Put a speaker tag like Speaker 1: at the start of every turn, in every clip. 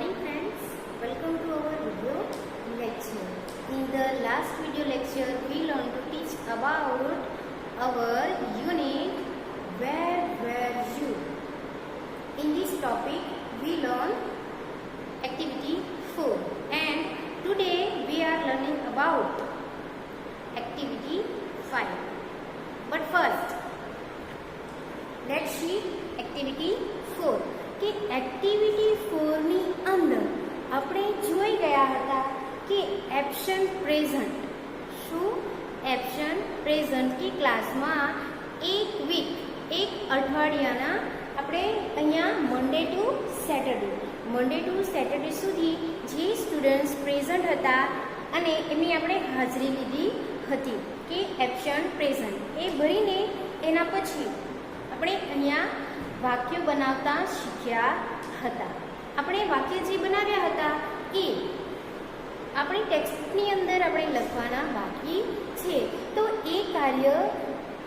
Speaker 1: morning friends, welcome to our video lecture. In the last video lecture we learned to teach about our unit Where Were You. In this topic we learn activity 4 and today we are learning about activity 5. But first let's see activity 4. કે activity 4 ની અંદર આપણે જોઈ ગયા હતા કે absent present શું absent present કે ક્લાસમાં એક વીક એક અઠવાડિયાના આપણે અહીંયા મંડે ટુ સેટરડે સુધી જે સ્ટુડન્ટ્સ પ્રેઝન્ટ હતા અને એમની આપણે હાજરી લીધી હતી કે એબ્સન્ટ પ્રેઝન્ટ એ ભરીને એના પછી આપણે અહીંયા વાક્યો બનાવતા શીખ્યા હતા. આપણે વાક્ય જે બનાવ્યા હતા એ આપણી ટેક્સ્ટની અંદર આપણે લખવાના બાકી છે. તો એ કાર્ય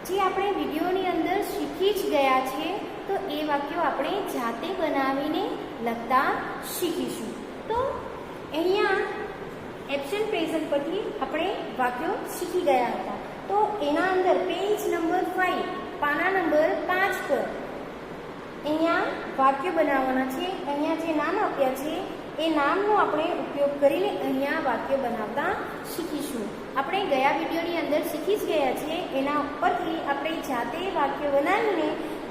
Speaker 1: જે આપણે વિડીયોની અંદર શીખી જ ગયા છે તો એ વાક્યો આપણે જાતે બનાવીને લખતા શીખીશું. તો અહીંયા એબ્સન્ટ પ્રેઝન્ટ પરથી આપણે વાક્યો શીખી ગયા હતા. તો એના અંદર પેજ નંબર 5 પાના નંબર 5 પર અહીંયા વાક્ય બનાવવાના છે. અહીંયા જે નામ આપ્યા છે એ નામનો આપણે ઉપયોગ કરીને અહીંયા વાક્ય બનાવતા શીખીશું. આપણે ગયા વિડીયોની અંદર શીખી જ ગયા છે એના ઉપરથી આપણે જાતે વાક્ય બનાવીને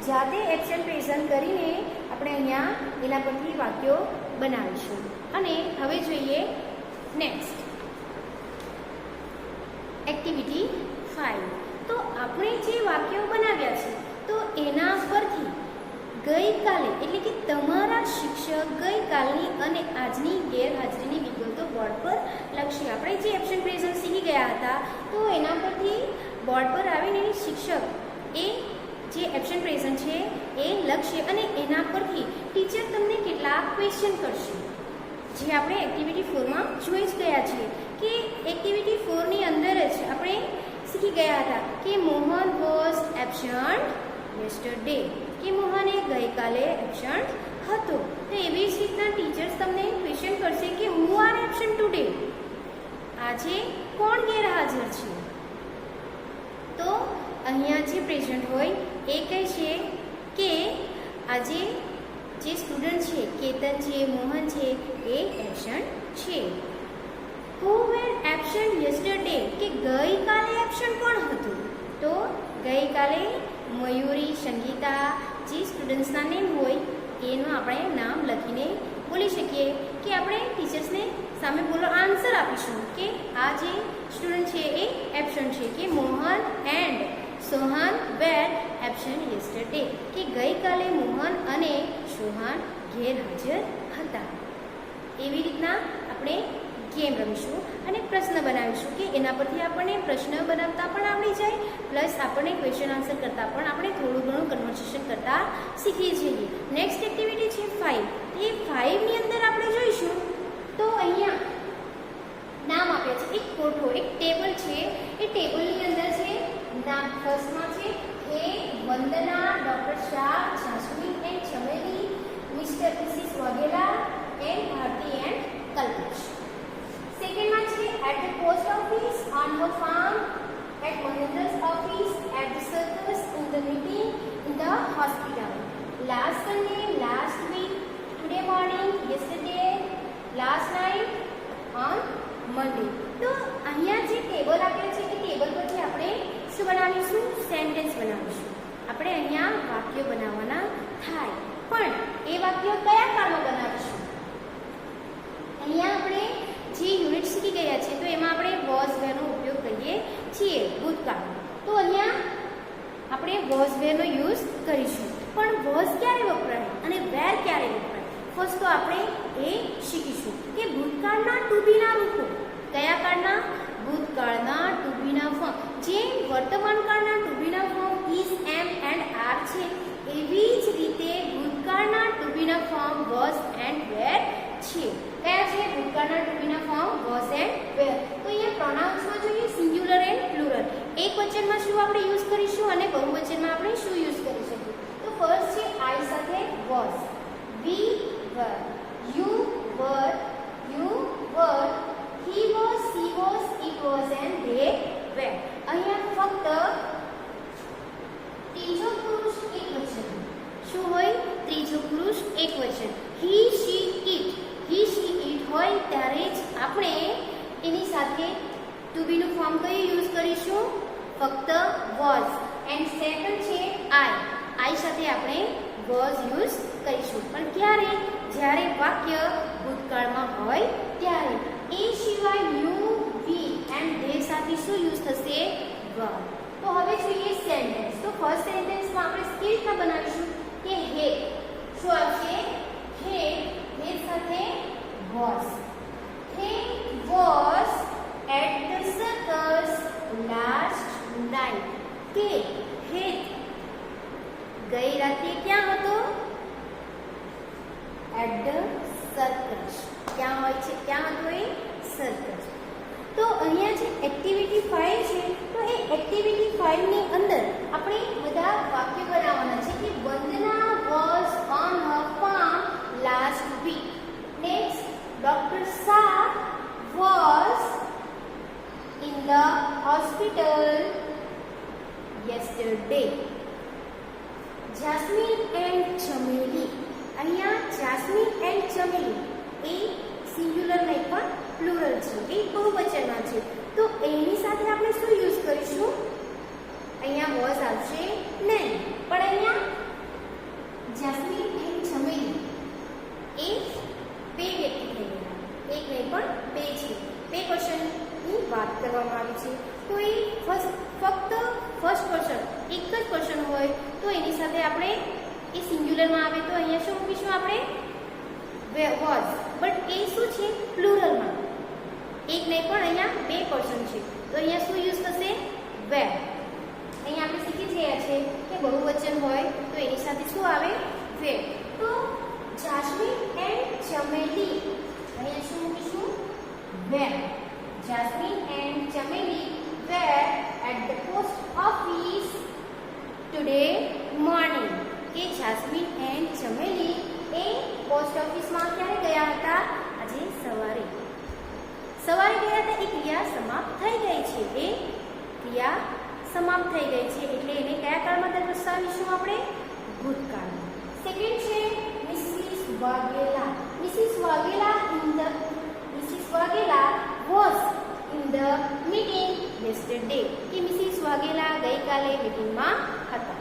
Speaker 1: જાતે એબ્સન્ટ પ્રેઝન્ટ કરીને આપણે અહીંયા એના પરથી વાક્યો બનાવીશું. અને હવે જોઈએ નેક્સ્ટ એક્ટિવિટી 5. તો આપણે જે વાક્યો બનાવ્યા છે તો એના પરથી ગઈકાલે એટલે કે તમારા શિક્ષક ગઈકાલની અને આજની ગેરહાજરીની વિગતો બોર્ડ પર લખશે. આપણે જે એબ્સન્ટ પ્રેઝન્ટ શીખી ગયા હતા તો એના પરથી બોર્ડ પર આવીને શિક્ષક એ જે એબ્સન્ટ પ્રેઝન્ટ છે એ લખશે અને એના પરથી ટીચર તમને કેટલાક ક્વેશ્ચન કરશે જે આપણે એક્ટિવિટી 4માં જોઈ જ ગયા છીએ કે એક્ટિવિટી 4ની અંદર જ આપણે શીખી ગયા હતા કે મોહન વોઝ એબ્સન્ટ યસ્ટરડે કે મોહને ગઈકાલે એબ્સન્ટ હતો. તો એવી જ રીતના ટીચર્સ તમને ક્વેશ્ચન કરશે કે હુ આર એબ્સન્ટ ટુડે, આજે કોણ ગેરહાજર છે. તો અહીંયા જે પ્રેઝન્ટ હોય એ કહે છે કે આજે જે સ્ટુડન્ટ છે કેતન છે મોહન છે એ એબ્સન્ટ છે. હુ વેર એબ્સન્ટ યસ્ટરડે કે ગઈકાલે એબ્સન્ટ કોણ હતું. તો ગઈકાલે મયુરી સંગીતા જે સ્ટુડન્ટ્સના નેમ હોય એનું આપણે નામ લખીને બોલી શકીએ કે આપણે ટીચર્સને સામે બોલો આન્સર આપીશું કે આ જે સ્ટુડન્ટ છે એ એબ્સન્ટ છે કે Mohan and Sohan were absent yesterday કે ગઈકાલે મોહન અને સોહન ગેરહાજર હતા. એવી રીતના આપણે ગેમ રમીશું અને પ્રશ્ન બનાવીશું કે એના પરથી આપણને પ્રશ્ન બનાવતા પણ આવડી જાય પ્લસ આપણને ક્વેશ્ચન આન્સર કરતાં પણ આપણે થોડું ઘણું કન્વર્સેશન કરતા શીખી જઈએ. નેક્સ્ટ એક્ટિવિટી છે 5. એ 5ની અંદર આપણે જોઈશું તો અહીંયા નામ આપ્યા છે એક કોઠો એક ટેબલ છે. એ ટેબલની અંદર છે નામ ફર્સ્ટમાં છે એ Vandana, doctor Shah, Jasmine and Chameli, Mr Mrs Vaghela and Bharti and Kalpesh. Second છે at the post office, on her farm, at Mahendra's office, at the circus, in the meeting, in the hospital. Last Sunday, last week, today morning, yesterday, last night, on Monday. તો અહીંયા જે table આપેલ છે એ table પરથી આપણે શું બનાવીશું? Sentence બનાવીશું. આપણે અહીંયા વાક્ય બનાવવાના થાય પણ એ વાક્ય કયા કાળમાં બનાવીશું? અહીંયા આપણે જે યુનિટ શીખી ગયા છે તો એમાં આપણે વોઝ વેરનો ઉપયોગ કરીએ છીએ ભૂતકાળ. તો અહીંયા આપણે વોઝ વેરનો યુઝ કરીશું પણ વોઝ ક્યારે વપરાય અને વેર ક્યારે વપરાય ફર્સ્ટ તો આપણે એ શીખીશું કે ભૂતકાળના ટુ બીના રૂપો કયા કાળના? ભૂતકાળના ટુ બીના ફોર્મ જે વર્તમાન કાળના ટુ બીના form is, am and are છે એવી જ રીતે ભૂતકાળના ટુ બીના ફોર્મ વોઝ એન્ડ વેર છે. કયા છે? ભૂતકાળના ટુ બીના ફોર્મ વોઝ એન્ડ વેર. તો અહીંયા પ્રોનાઉન્સમાં જોઈએ સિંગ્યુલર એન્ડ પ્લુરલ. એક વચનમાં શું આપણે યુઝ કરીશું અને બહુવચનમાં આપણે શું યુઝ કરી શકીએ? તો ફર્સ્ટ છે આઈ સાથે was, we were, you were, you were, he was, she was, it was and they were. અહીંયા ફક્ત ત્રીજો પુરુષ એકવચન. શું હોય? ત્રીજો પુરુષ એકવચન. he, she, it. he, she, it હોય ત્યારે જ આપણે એની સાથે ટુ બી નું ફોર્મ કયું યુઝ કરીશું? ફક્ત was. એન્ડ સેકન્ડ છે I સાથે આપણે was યુઝ કરીશું. પણ ક્યારે? જ્યારે વાક્ય ભૂતકાળમાં હોય ત્યારે. એ સિવાય you, we એન્ડ they સાથે શું યુઝ થશે? were. તો હવે જોઈએ સેન્ટેન્સ. તો ફર્સ્ટ સેન્ટેન્સમાં આપણે કેવી રીતના બનાવીશું કે હે શું આવશે? હે સાથે was. He was at the circus last night. કે હે ગઈ રાતે ક્યાં હતો? at the circus. ક્યાં હોય છે? ક્યાં હતો એ? સર્કસ. તો અહીંયા જે એક્ટિવિટી 5 છે તો એ એક્ટિવિટી 5 ની અંદર આપણે બધા વાક્ય બનાવવાના છે કે વંદના was on her farm last week. Next, Dr. Shah was in the hospital yesterday. Jasmine and Chameli. અહીંયા Jasmine and Chameli A singular નહીં પણ પ્લુરલ છે, એ બહુવચનમાં છે. તો એની સાથે આપણે શું યુઝ કરીશું? અહીંયા was આવશે નહીં, પણ અહીંયા Jasmine and Chameli એ બે વ્યક્તિ થઈ ગયા. એક નહીં પણ બે છે. બે પર્સનની વાત કરવામાં આવી છે. તો એ ફક્ત ફર્સ્ટ પર્સન એક જ પર્સન હોય તો એની સાથે આપણે એ સિંગ્યુલરમાં આવે તો અહીંયા શું મૂકીશું આપણે? was. બટ એ શું છે? પ્લુરલમાં. એક નહીં પણ અહીંયા બે પર્સન છે તો અહીંયા શું યુઝ થશે? were. અહીંયા આપણે શીખી ગયા છે કે બહુવચન હોય તો એની સાથે શું આવે? were. તો Jasmine and Chameli અહીંયા શું મૂકીશું? were. Jasmine and Chameli were at the post office today morning. કે Jasmine and Chameli A post ઓફિસમાં ક્યારે ગયા હતા? આજે સવારે. સવારે ગયા હતા. એ ક્રિયા સમાપ્ત થઈ ગઈ છે. એ ક્રિયા સમાપ્ત થઈ ગઈ છે એટલે એને કયા કાળમાં દર્શાવીશું આપણે? ભૂતકાળમાં. સેકન્ડ છે Mrs Vaghela. Mrs Vaghela was in the meeting yesterday. કે મિસિસ વાઘેલા ગઈકાલે મીટિંગમાં હતા.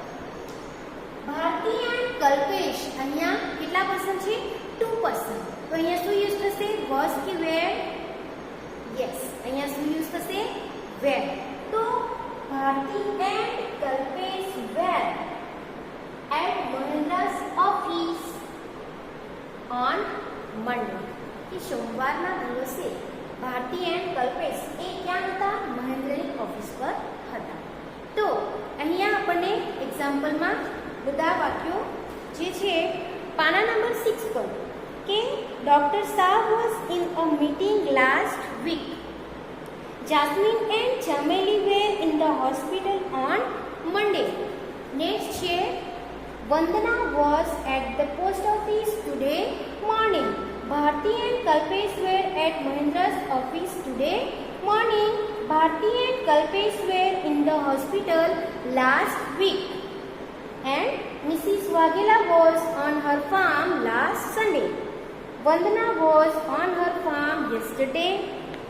Speaker 1: ભારતી એન્ડ કલ્પેશ અહીંયા કેટલા પર્સન છે? 2%. તો અહીંયા શું યુઝ થશે? was કે were? યસ, અહીંયા શું યુઝ થશે? were. તો Bharati and Kalpesh were at Mahendra's office on Monday. કે સોમવારના દિવસે ભારતી એન્ડ કલ્પેશ એ ક્યાં હતા? મહેન્દ્રની ઓફિસ પર હતા. તો અહીંયા આપણને એક્ઝામ્પલમાં બધા વાક્યો જે છે પાના નંબર 6 પર કે doctor Shah was in a meeting last week. Jasmine and Chameli were in the hospital on Monday. Next છે Vandana was at the post office today morning. Bharti and Kalpesh were at Mahendra's office today morning. Bharti and Kalpesh were in the hospital last week. And Mrs. Waghela was on her farm last Sunday. Vandana was on her farm yesterday.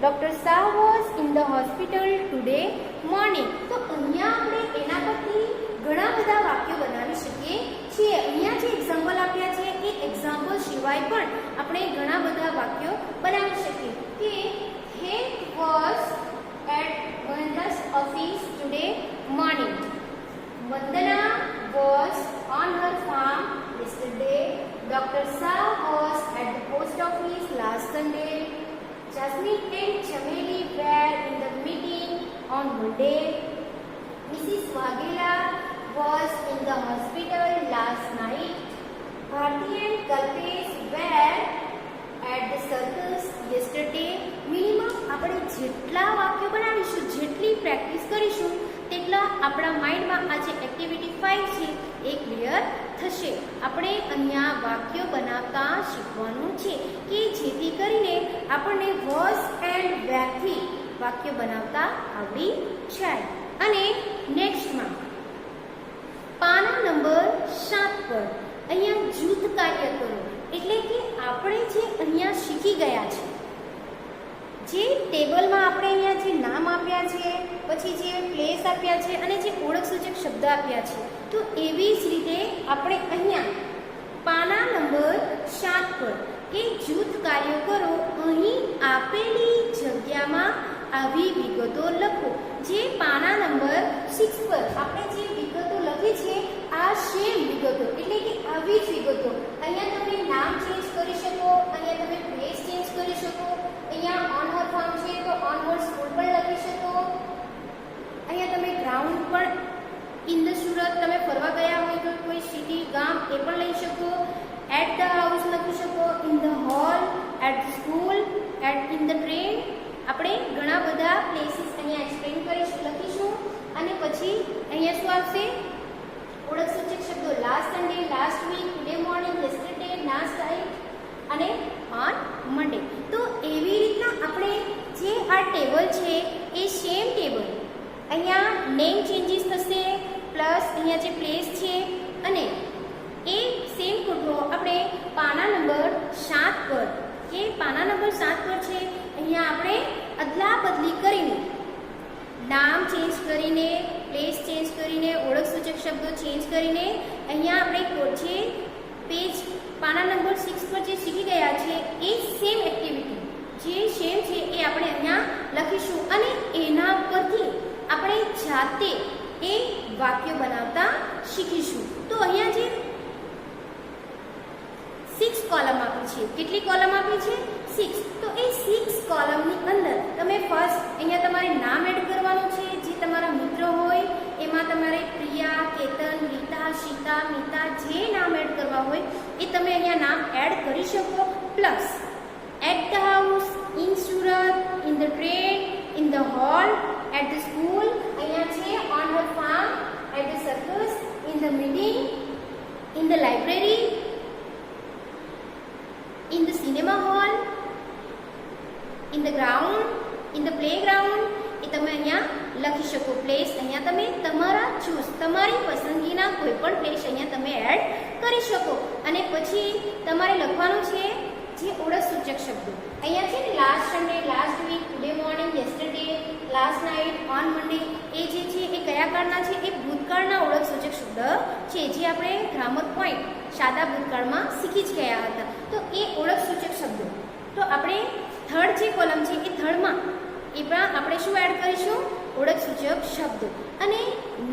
Speaker 1: Dr. Shah was in the hospital today morning. તો અહીંયા આપણે એના પરથી ઘણા બધા વાક્યો બનાવી શકીએ છીએ. અહીંયા જે એક્ઝામ્પલ આપ્યા છે એ એક્ઝામ્પલ સિવાય પણ આપણે ઘણા બધા વાક્યો બનાવી શકીએ કે he was at Mahendra's office today morning. Vandana was on her farm yesterday. Dr. Shah was at the post office last Sunday. Jasmine and Chameli were in the meeting on Monday. Mrs. Waghela was in the hospital last night. Bharti and Kalpesh were at the circus yesterday. Minimum આપણે જેટલા વાક્યો બનાવીશું, જેટલી practice કરીશું તેટલા આપણા માઇન્ડમાં આ જે એક્ટિવિટી 5 છે એ ક્લિયર થશે. આપણે અહીંયા વાક્યો બનાવતા શીખવાનું છે કે જેથી કરીને આપણને વોઝ એન્ડ વેરથી વાક્ય બનાવતા આવડી જાય. અને નેક્સ્ટમાં પાના નંબર 7 પર અહીંયા જૂથ કાર્ય કરો, એટલે કે આપણે જે અહીંયા શીખી ગયા છે, જે ટેબલમાં આપણે અહીંયા જે નામ આપ્યા છે, પછી જે પ્લેસ આપ્યા છે અને જે ઓળખસૂચક શબ્દ આપ્યા છે, તો એવી જ રીતે આપણે અહીંયા પાના નંબર 7 પર કે જૂથ કાર્ય કરો, અહીં આપેલી જગ્યામાં આવી વિગતો લખો. જે પાના નંબર 6 પર આપણે જે વિગતો લખી છે આ સેમ વિગતો, એટલે કે આવી જ વિગતો. અહીંયા તમે નામ ચેન્જ કરી શકો, અહીંયા તમે પ્લેસ ચેન્જ કરી શકો, અહીંયા ઓન હર ફાર્મ છે તો ઓન હર સ્કૂલ પણ લખી શકો, અહીંયા તમે ગ્રાઉન્ડ પણ ઇન ધ સુરત તમે ફરવા ગયા હોય તો કોઈ સિટી ગામ એ પણ લઈ શકો, એટ ધ હાઉસ લખી શકો, in the hall, at the school, in the train. આપણે ઘણા બધા પ્લેસીસ અહીંયા એક્સપ્લેન લખીશું. અને પછી અહીંયા શું આવશે? ઓળખસૂચક શબ્દો last Sunday, last week, today morning, yesterday, last night અને ઓન મંડે. તો એવી રીતના આપણે જે આ ટેબલ છે એ સેમ ટેબલ અહીંયા નેમ ચેન્જીસ થશે, પ્લસ અહીંયા જે પ્લેસ છે અને એ સેમ ફોટો આપણે પાના નંબર 7 પર કે પાના નંબર 7 પર છે અહીંયા આપણે અદલા બદલી કરીને નામ ચેન્જ કરીને, પ્લેસ ચેન્જ કરીને, ઓળખસૂચક શબ્દો ચેન્જ કરીને અહીંયા આપણે જે પેજ પાના નંબર 6 પર જે શીખી ગયા છે એ સેમ એક્ટિવિટી જે સેમ છે એ આપણે અહીંયા લખીશું. અને એના પરથી આપણે જાતે એ વાક્ય બનાવતા શીખીશું. તો અહીંયા જે 6 કોલમ આપી છે, કેટલી કોલમ આપી છે? 6. તો એ 6 કોલમની અંદર તમે ફર્સ્ટ અહીંયા તમારે નામ એડ કરવાનું છે. જે તમારા મિત્ર હોય એમાં તમારે પ્રિયા, કેતન, રીતા, સીતા, મિતા જે નામ એડ કરવા હોય એ તમે અહીંયા નામ એડ કરી શકો. Plus at the house, in Surat, in the train, in the hall, at the school, અહીંયા છે on her farm, at the circus, in the meeting, in the library, in the cinema hall, in the ground, in the playground. એ તમે અહીંયા લખી શકો. Place અહીંયા તમે તમારા choose, તમારી પસંદગીના કોઈ પણ પ્લેસ અહીંયા તમે એડ કરી શકો. અને પછી તમારે લખવાનું છે જે ઓળખસૂચક શબ્દો અહીંયા છે ને last Sunday, last week, today morning, yesterday, last night, on Monday, એ જે છે એ કયા કાળના છે? એ ભૂતકાળના ઓળખસૂચક શબ્દ છે જે આપણે ગ્રામર પોઈન્ટ સાદા ભૂતકાળમાં શીખી જ ગયા હતા. તો એ ઓળખસૂચક શબ્દો. તો આપણે થર્ડ જે કોલમ છે એ થર્ડમાં એ પણ આપણે શું એડ કરીશું? ઓળખસૂચક શબ્દો. અને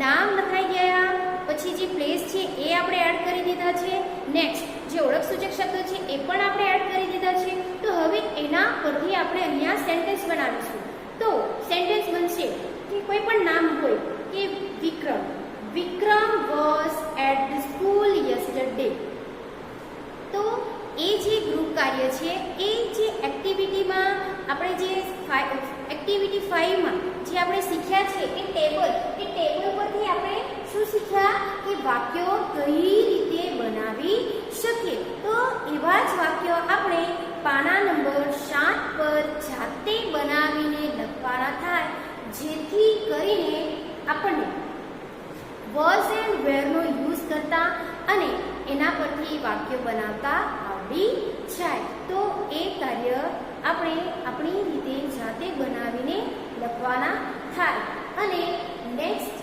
Speaker 1: નામ લખાઈ ગયા પછી જે પ્લેસ છે એ આપણે એડ કરી દીધા છે. નેક્સ્ટ જે ઓળખસૂચક શબ્દો છે એ પણ આપણે એડ કરી દીધા છે. તો હવે એના પરથી આપણે અહીંયા સેન્ટેન્સ બનાવીશું. તો સેન્ટેન્સ બનશે કે કોઈ પણ નામ હોય કે Vikram, Vikram was at the school yesterday. તો એ જે ગ્રુપ કાર્ય છે એ જે એક્ટિવિટીમાં આપણે જે એક્ટિવિટી 5માં જે આપણે શીખ્યા છે એ ટેબલ પરથી આપણે શું શીખ્યા કે વાક્યો કઈ રીતે બનાવી શકીએ. તો એવા જ વાક્યો આપણે પાના નંબર 7 પર જાતે બનાવીને લખવાના થાય, જેથી કરીને આપણને વોઝ એન્ડ વેરનો યુઝ કરતા અને એના પરથી વાક્યો બનાવતા આવડી જાય. તો એ કાર્ય આપણે આપણી રીતે જાતે બનાવીને લખવાના થાય. અને નેક્સ્ટ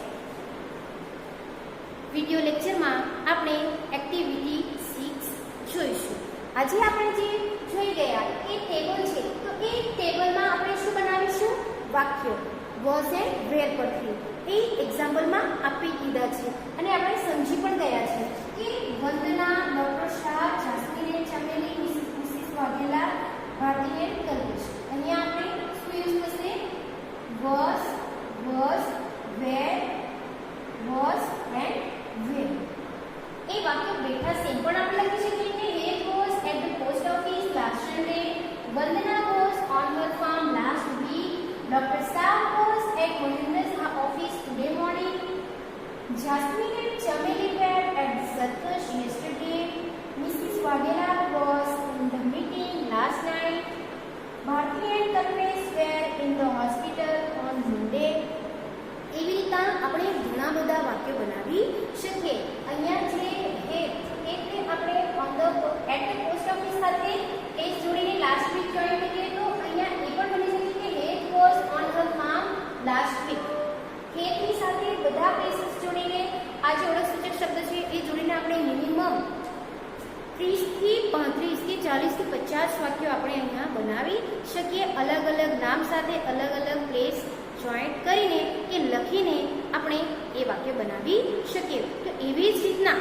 Speaker 1: વિડિયો લેક્ચરમાં આપણે એક્ટિવિટી 6 જોઈશું. આજે આપણે જે જોઈ ગયા એ ટેબલ છે. તો એ ટેબલમાં આપણે શું બનાવીશું? વાક્યો વોઝ એન્ડ વેર પરથી એ એક્ઝામ્પલમાં આપી દીધા છે. અને આપણે સમજી પણ ગયા છે કે Vandana, doctor Shah, Jasmine, Chameli, Mrs Vaghela, Bhartiben, Kalpesh. અહીંયા આપણે શું યુઝ થશે? Was, were, was and were. એ વાક્ય બેઠા સેમ પણ આપણે લખી શકીએ કે Het was at the post office last Sunday, Vandana was on her farm last week, doctor Shah was at Mahendra's office today morning, Jasmine and Chameli were at the circus Railways were in the hospital on Monday. એવી રીતના આપણે ઘણા બધા વાક્યો બનાવી શકીએ. અહીંયા જે એટલે આપણે on the at the post office સાથે એ જોડીને લાસ્ટ વીક જોઈન કરીએ તો અહીંયા એ પણ બની શકે કે Het was on her farm last week. હેતની સાથે બધા પ્લેસીસ જોડીને આ જે ઓળખસૂચક શબ્દ છે એ જોડીને આપણે મિનિમમ 30 થી 35 કે 40 થી 50 વાક્યો આપણે અહીંયા બનાવી શકીએ. અલગ અલગ નામ સાથે અલગ અલગ પ્લેસ જોઈન્ટ કરીને કે લખીને આપણે એ વાક્ય બનાવી શકીએ. તો એવી જ રીતના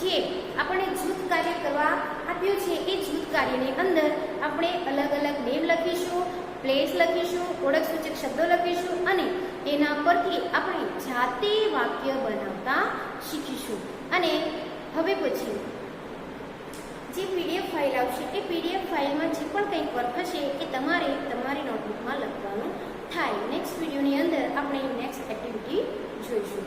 Speaker 1: જે આપણે જૂથ કાર્ય કરવા આપ્યું છે એ જૂથ કાર્યની અંદર આપણે અલગ અલગ નેમ લખીશું, પ્લેસ લખીશું, ઓળખસૂચક શબ્દો લખીશું અને એના પરથી આપણે જાતે વાક્ય બનાવતા શીખીશું. અને હવે પછી જે પીડીએફ ફાઇલ આવશે એ પીડીએફ ફાઇલમાં જે પણ કંઈક વર્ક હશે એ તમારે તમારી નોટબુકમાં લખવાનું થાય. નેક્સ્ટ વિડીયોની અંદર આપણે નેક્સ્ટ એક્ટિવિટી જોઈશું.